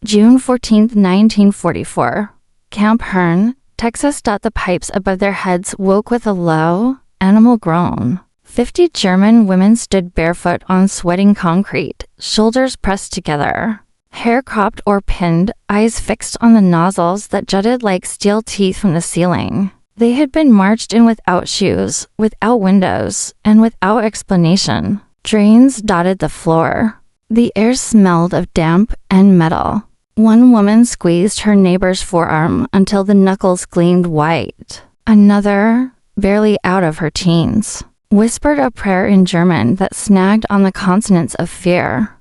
June 14, 1944. Camp Hearn, Texas. The pipes above their heads woke with a low, animal groan. 50 German women stood barefoot on sweating concrete, shoulders pressed together. Hair cropped or pinned, eyes fixed on the nozzles that jutted like steel teeth from the ceiling. They had been marched in without shoes, without windows, and without explanation. Drains dotted the floor. The air smelled of damp and metal. One woman squeezed her neighbor's forearm until the knuckles gleamed white. Another, barely out of her teens, whispered a prayer in German that snagged on the consonants of fear.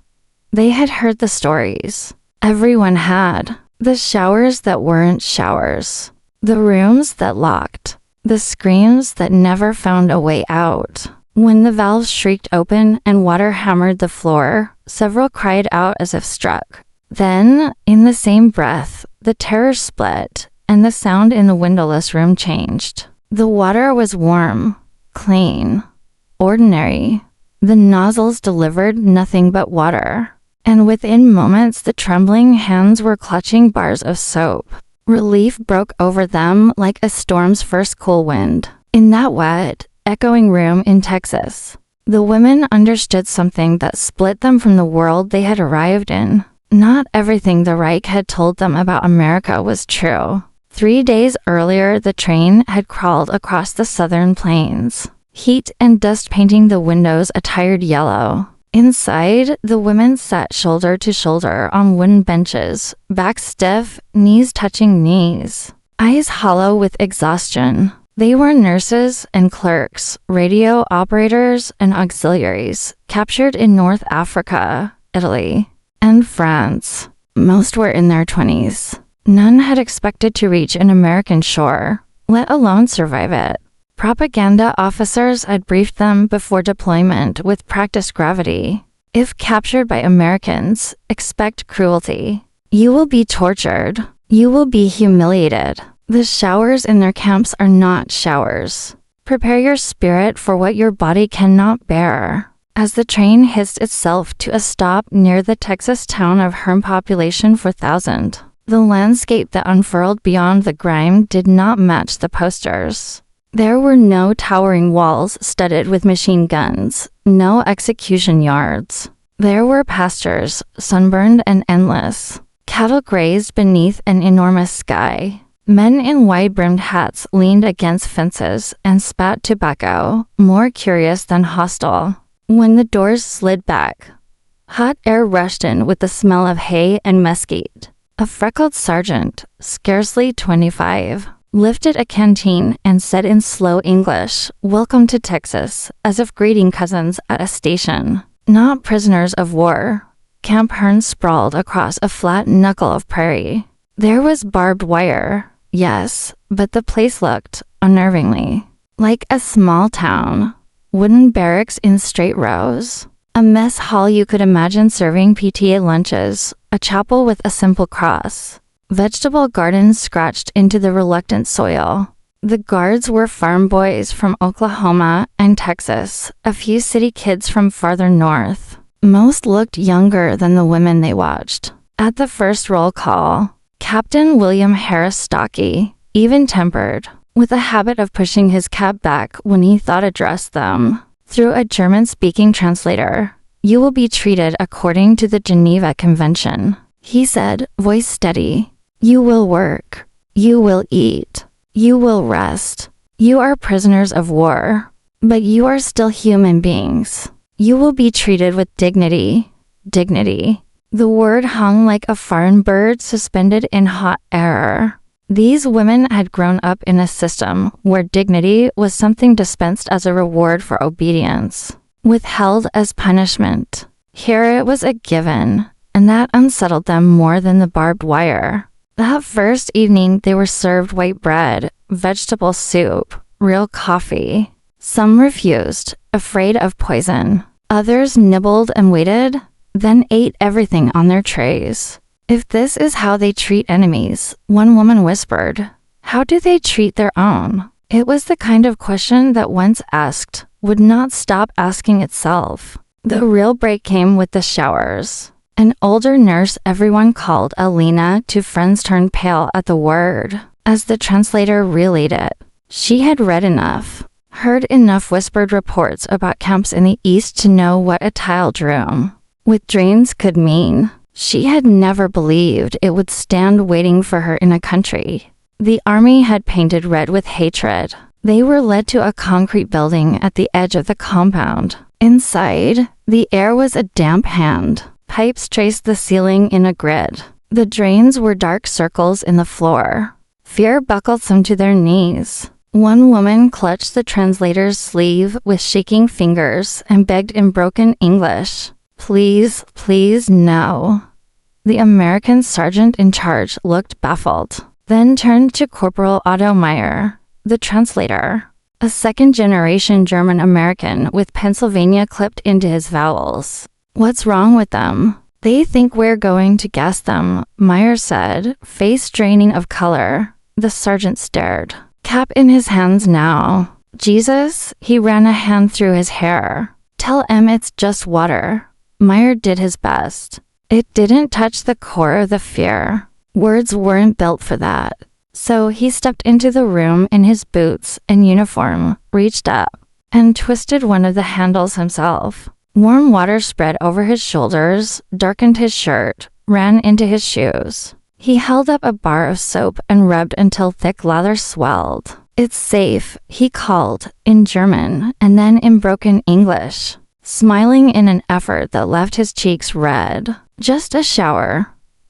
They had heard the stories. Everyone had. The showers that weren't showers. The rooms that locked. The screams that never found a way out. When the valves shrieked open and water hammered the floor, several cried out as if struck. Then, in the same breath, the terror split, and the sound in the windowless room changed. The water was warm, clean, ordinary. The nozzles delivered nothing but water. And within moments, the trembling hands were clutching bars of soap. Relief broke over them like a storm's first cool wind. In that wet, echoing room in Texas, the women understood something that split them from the world they had arrived in. Not everything the Reich had told them about America was true. 3 days earlier, the train had crawled across the southern plains, heat and dust painting the windows a tired yellow. Inside, the women sat shoulder to shoulder on wooden benches, backs stiff, knees touching knees, eyes hollow with exhaustion. They were nurses and clerks, radio operators and auxiliaries, captured in North Africa, Italy, and France. Most were in their 20s. None had expected to reach an American shore, let alone survive it. Propaganda officers had briefed them before deployment with practiced gravity. If captured by Americans, expect cruelty. You will be tortured. You will be humiliated. The showers in their camps are not showers. Prepare your spirit for what your body cannot bear. As the train hissed itself to a stop near the Texas town of Hearn, population 4,000, the landscape that unfurled beyond the grime did not match the posters. There were no towering walls studded with machine guns, no execution yards. There were pastures, sunburned and endless. Cattle grazed beneath an enormous sky. Men in wide-brimmed hats leaned against fences and spat tobacco, more curious than hostile. When the doors slid back, hot air rushed in with the smell of hay and mesquite. A freckled sergeant, scarcely 25, lifted a canteen and said in slow English, "Welcome to Texas," as if greeting cousins at a station. Not prisoners of war. Camp Hearn sprawled across a flat knuckle of prairie. There was barbed wire, yes, but the place looked, unnervingly, like a small town. Wooden barracks in straight rows. A mess hall you could imagine serving PTA lunches. A chapel with a simple cross. Vegetable gardens scratched into the reluctant soil. The guards were farm boys from Oklahoma and Texas, a few city kids from farther north. Most looked younger than the women they watched. At the first roll call, Captain William Harris Stocky, even-tempered, with a habit of pushing his cap back when he thought addressed them, through a German-speaking translator. "You will be treated according to the Geneva Convention," he said, voice steady. "You will work. You will eat. You will rest. You are prisoners of war, but you are still human beings. You will be treated with dignity. Dignity." The word hung like a foreign bird suspended in hot air. These women had grown up in a system where dignity was something dispensed as a reward for obedience, withheld as punishment. Here it was a given, and that unsettled them more than the barbed wire. That first evening they were served white bread, vegetable soup, real coffee. Some refused, afraid of poison. Others nibbled and waited, then ate everything on their trays. "If this is how they treat enemies," one woman whispered, "how do they treat their own?" It was the kind of question that once asked would not stop asking itself. The real break came with the showers. An older nurse everyone called Alina. Two friends turned pale at the word. As the translator relayed it, she had read enough, heard enough whispered reports about camps in the East to know what a tiled room with drains could mean. She had never believed it would stand waiting for her in a country the army had painted red with hatred. They were led to a concrete building at the edge of the compound. Inside, the air was a damp hand. Pipes traced the ceiling in a grid. The drains were dark circles in the floor. Fear buckled some to their knees. One woman clutched the translator's sleeve with shaking fingers and begged in broken English, "Please, please, no." The American sergeant in charge looked baffled, then turned to Corporal Otto Meyer, the translator, a second-generation German-American with Pennsylvania clipped into his vowels. "What's wrong with them? They think we're going to gas them," Meyer said, face draining of color. The sergeant stared, cap in his hands now. "Jesus," he ran a hand through his hair. "Tell em it's just water." Meyer did his best. It didn't touch the core of the fear. Words weren't built for that. So he stepped into the room in his boots and uniform, reached up, and twisted one of the handles himself. Warm water spread over his shoulders, darkened his shirt, ran into his shoes. He held up a bar of soap and rubbed until thick lather swelled. "It's safe," he called, in German, and then in broken English, smiling in an effort that left his cheeks red. "Just a shower."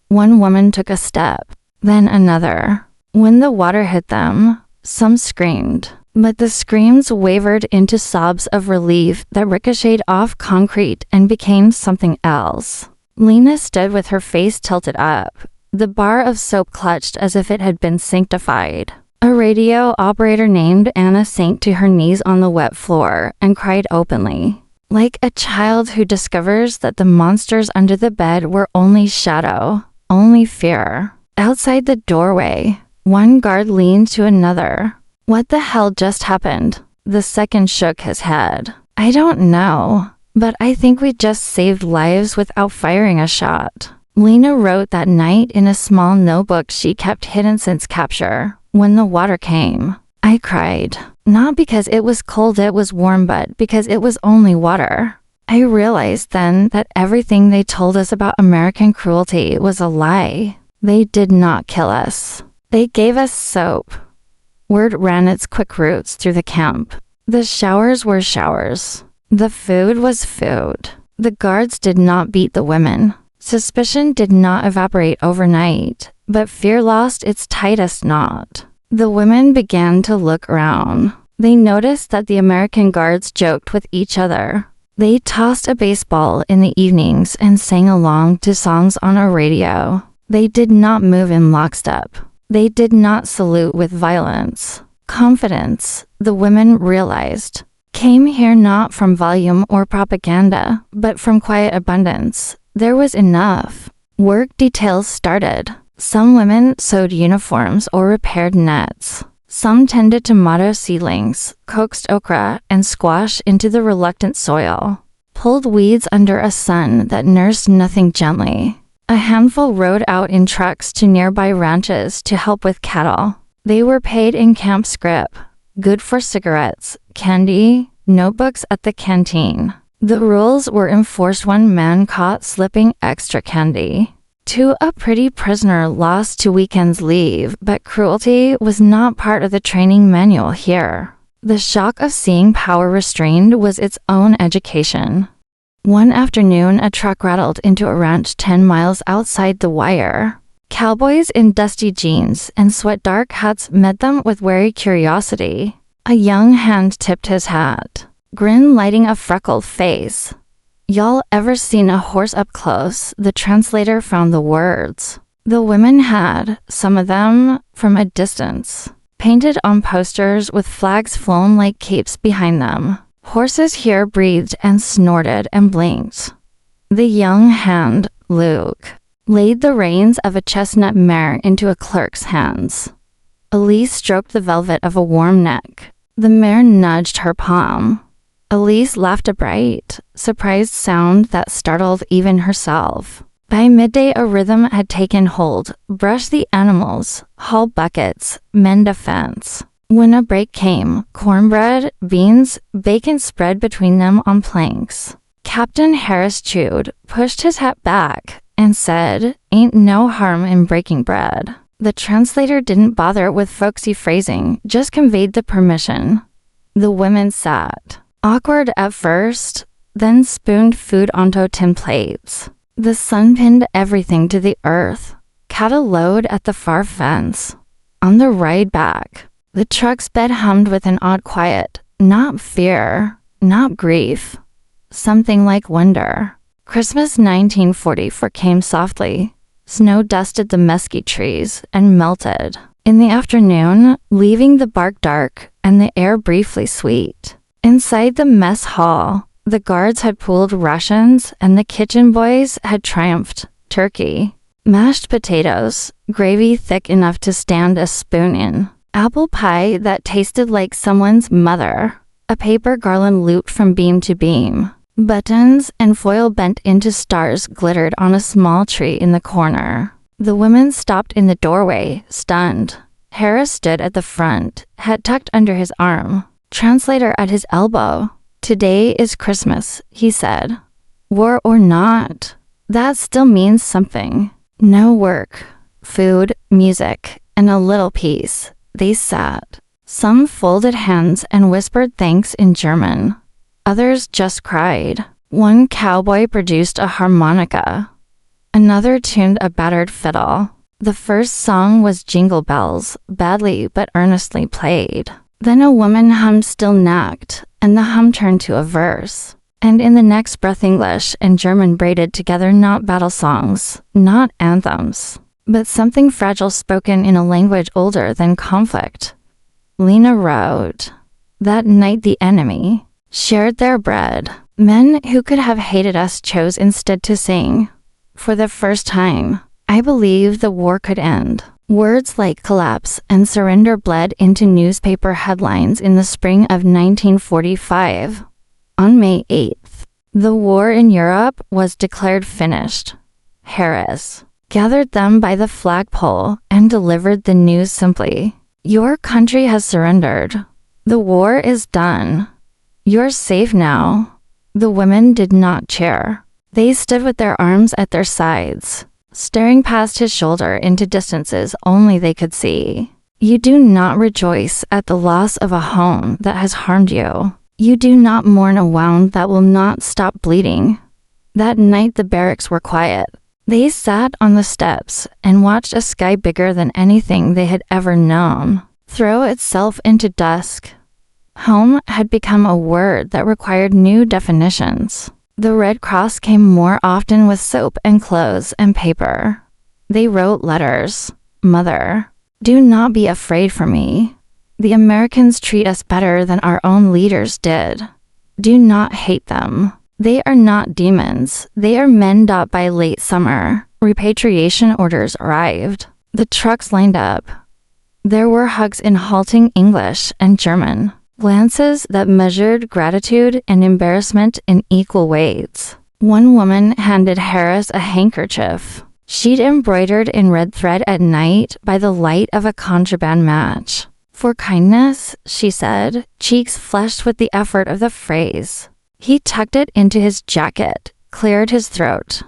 One woman took a step, then another. When the water hit them, some screamed, but the screams wavered into sobs of relief that ricocheted off concrete and became something else. Lena stood with her face tilted up, the bar of soap clutched as if it had been sanctified. A radio operator named Anna sank to her knees on the wet floor and cried openly, like a child who discovers that the monsters under the bed were only shadow, only fear. Outside the doorway, one guard leaned to another. "What the hell just happened?" The second shook his head. "I don't know, but I think we just saved lives without firing a shot." Lena wrote that night in a small notebook she kept hidden since capture. When the water came, I cried. Not because it was cold, it was warm, but because it was only water. I realized then that everything they told us about American cruelty was a lie. They did not kill us. They gave us soap. Word ran its quick roots through the camp. The showers were showers. The food was food. The guards did not beat the women. Suspicion did not evaporate overnight, but fear lost its tightest knot. The women began to look around. They noticed that the American guards joked with each other. They tossed a baseball in the evenings and sang along to songs on a radio. They did not move in lockstep. They did not salute with violence. Confidence, the women realized, came here not from volume or propaganda, but from quiet abundance. There was enough. Work details started. Some women sewed uniforms or repaired nets. Some tended to motto seedlings, coaxed okra and squash into the reluctant soil, pulled weeds under a sun that nursed nothing gently. A handful rode out in trucks to nearby ranches to help with cattle. They were paid in camp scrip, good for cigarettes, candy, notebooks at the canteen. The rules were enforced. One man caught slipping extra candy to a pretty prisoner lost to weekends leave, but cruelty was not part of the training manual here. The shock of seeing power restrained was its own education. One afternoon, a truck rattled into a ranch 10 miles outside the wire. Cowboys in dusty jeans and sweat-dark hats met them with wary curiosity. A young hand tipped his hat, grin lighting a freckled face. "Y'all ever seen a horse up close?" The translator found the words. The women had, some of them, from a distance, painted on posters with flags flown like capes behind them. Horses here breathed and snorted and blinked. The young hand, Luke, laid the reins of a chestnut mare into a clerk's hands. Elise stroked the velvet of a warm neck. The mare nudged her palm. Elise laughed a bright, surprised sound that startled even herself. By midday, a rhythm had taken hold. Brush the animals, haul buckets, mend a fence. When a break came, cornbread, beans, bacon spread between them on planks. Captain Harris chewed, pushed his hat back, and said, "Ain't no harm in breaking bread." The translator didn't bother with folksy phrasing, just conveyed the permission. The women sat, awkward at first, then spooned food onto tin plates. The sun pinned everything to the earth. Cattle lowed at the far fence. On the ride back, the truck's bed hummed with an odd quiet, not fear, not grief, something like wonder. Christmas 1944 came softly. Snow dusted the mesquite trees and melted. In the afternoon, leaving the bark dark and the air briefly sweet. Inside the mess hall, the guards had pooled rations and the kitchen boys had triumphed. Turkey, mashed potatoes, gravy thick enough to stand a spoon in, apple pie that tasted like someone's mother, a paper garland looped from beam to beam. Buttons and foil bent into stars glittered on a small tree in the corner. The women stopped in the doorway, stunned. Harris stood at the front, hat tucked under his arm, translator at his elbow. "Today is Christmas," he said. "War or not, that still means something. No work, food, music, and a little peace." They sat. Some folded hands and whispered thanks in German. Others just cried. One cowboy produced a harmonica. Another tuned a battered fiddle. The first song was Jingle Bells, badly but earnestly played. Then a woman hummed Still Nacht, and the hum turned to a verse. And in the next breath English and German braided together, not battle songs, not anthems, but something fragile spoken in a language older than conflict. Lena wrote, "That night the enemy shared their bread. Men who could have hated us chose instead to sing. For the first time, I believe the war could end." Words like collapse and surrender bled into newspaper headlines in the spring of 1945. On May 8th, the war in Europe was declared finished. Harris gathered them by the flagpole and delivered the news simply. "Your country has surrendered. The war is done. You're safe now." The women did not cheer. They stood with their arms at their sides, staring past his shoulder into distances only they could see. You do not rejoice at the loss of a home that has harmed you. You do not mourn a wound that will not stop bleeding. That night the barracks were quiet. They sat on the steps and watched a sky bigger than anything they had ever known throw itself into dusk. Home had become a word that required new definitions. The Red Cross came more often with soap and clothes and paper. They wrote letters. "Mother, do not be afraid for me. The Americans treat us better than our own leaders did. Do not hate them. They are not demons. They are men." By late summer, repatriation orders arrived. The trucks lined up. There were hugs in halting English and German. Glances that measured gratitude and embarrassment in equal weights. One woman handed Harris a handkerchief. She'd embroidered in red thread at night by the light of a contraband match. "For kindness," she said, cheeks flushed with the effort of the phrase. He tucked it into his jacket, cleared his throat.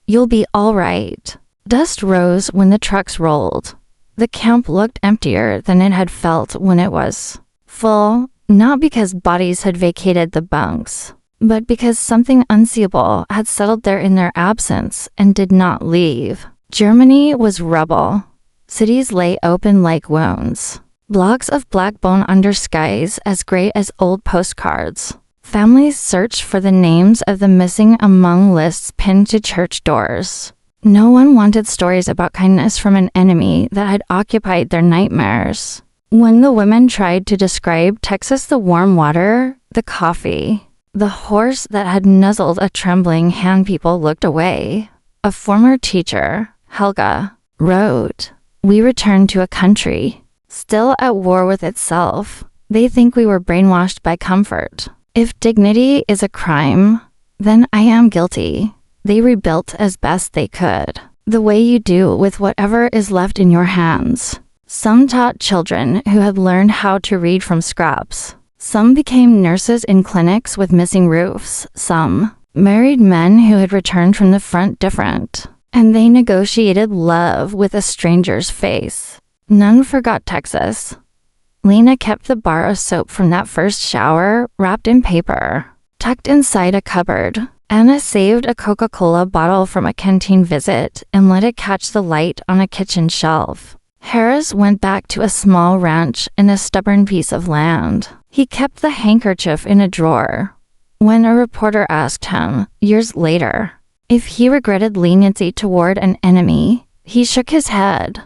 "You'll be all right." Dust rose when the trucks rolled. The camp looked emptier than it had felt when it was full, not because bodies had vacated the bunks, but because something unseeable had settled there in their absence and did not leave. Germany was rubble. Cities lay open like wounds. Blocks of black bone under skies as gray as old postcards. Families searched for the names of the missing among lists pinned to church doors. No one wanted stories about kindness from an enemy that had occupied their nightmares. When the women tried to describe Texas, the warm water, the coffee, the horse that had nuzzled a trembling hand, people looked away. A former teacher, Helga, wrote, "We returned to a country still at war with itself. They think we were brainwashed by comfort. If dignity is a crime, then I am guilty. They rebuilt as best they could, the way you do with whatever is left in your hands. Some taught children who had learned how to read from scraps. Some became nurses in clinics with missing roofs. Some married men who had returned from the front different. And they negotiated love with a stranger's face. None forgot Texas. Lena kept the bar of soap from that first shower wrapped in paper, tucked inside a cupboard. Anna saved a Coca-Cola bottle from a canteen visit and let it catch the light on a kitchen shelf. Harris went back to a small ranch and a stubborn piece of land. He kept the handkerchief in a drawer. When a reporter asked him, years later, if he regretted leniency toward an enemy, he shook his head.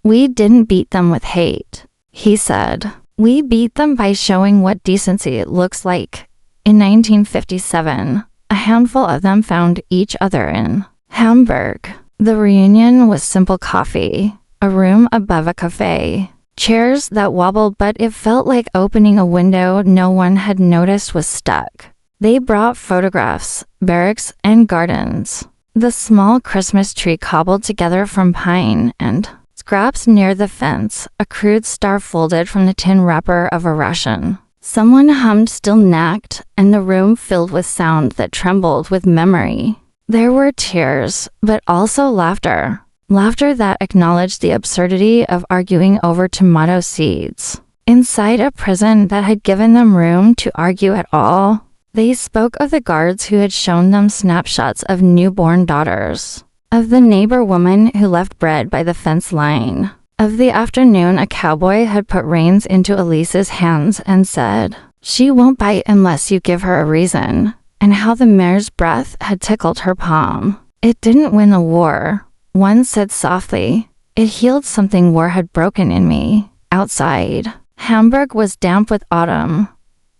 "We didn't beat them with hate," he said. "We beat them by showing what decency looks like." In 1957, a handful of them found each other in Hamburg. The reunion was simple coffee, a room above a cafe, chairs that wobbled, but it felt like opening a window no one had noticed was stuck. They brought photographs, barracks, and gardens. The small Christmas tree cobbled together from pine and scraps near the fence, a crude star folded from the tin wrapper of a ration. Someone hummed Still Nacked, and the room filled with sound that trembled with memory. There were tears, but also laughter. Laughter that acknowledged the absurdity of arguing over tomato seeds. Inside a prison that had given them room to argue at all, they spoke of the guards who had shown them snapshots of newborn daughters, of the neighbor woman who left bread by the fence line, of the afternoon a cowboy had put reins into Elise's hands and said, "She won't bite unless you give her a reason," and how the mare's breath had tickled her palm. "It didn't win the war," one said softly. "It healed something war had broken in me." Outside, Hamburg was damp with autumn.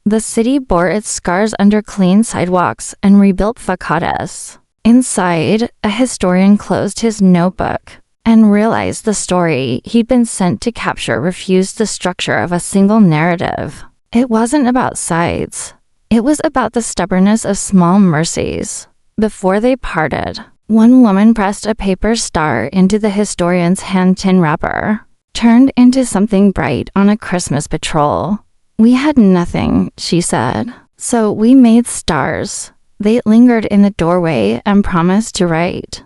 The city bore its scars under clean sidewalks and rebuilt facadas. Inside, a historian closed his notebook and realized the story he'd been sent to capture refused the structure of a single narrative. It wasn't about sides. It was about the stubbornness of small mercies. Before they parted, one woman pressed a paper star into the historian's hand tin wrapper, turned into something bright on a Christmas patrol. "We had nothing," she said, "so we made stars." They lingered in the doorway and promised to write.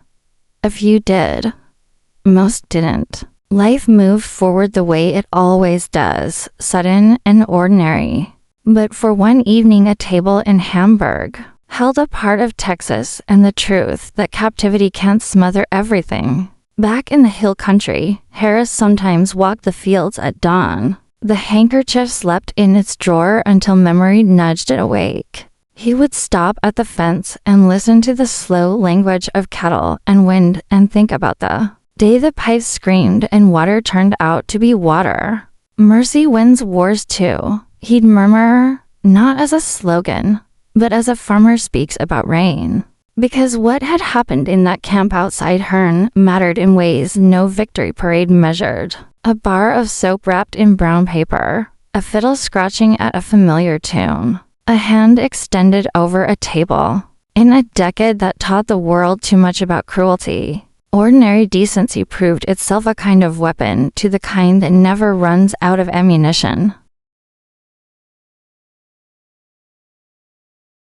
A few did. Most didn't. Life moved forward the way it always does, sudden and ordinary. But for one evening, a table in Hamburg held a part of Texas and the truth that captivity can't smother everything. Back in the hill country, Harris sometimes walked the fields at dawn. The handkerchief slept in its drawer until memory nudged it awake. He would stop at the fence and listen to the slow language of cattle and wind and think about the day the pipes screamed and water turned out to be water. "Mercy wins wars too," he'd murmur, not as a slogan, but as a farmer speaks about rain. Because what had happened in that camp outside Hearne mattered in ways no victory parade measured. A bar of soap wrapped in brown paper, a fiddle scratching at a familiar tune, a hand extended over a table. In a decade that taught the world too much about cruelty, ordinary decency proved itself a kind of weapon, to the kind that never runs out of ammunition.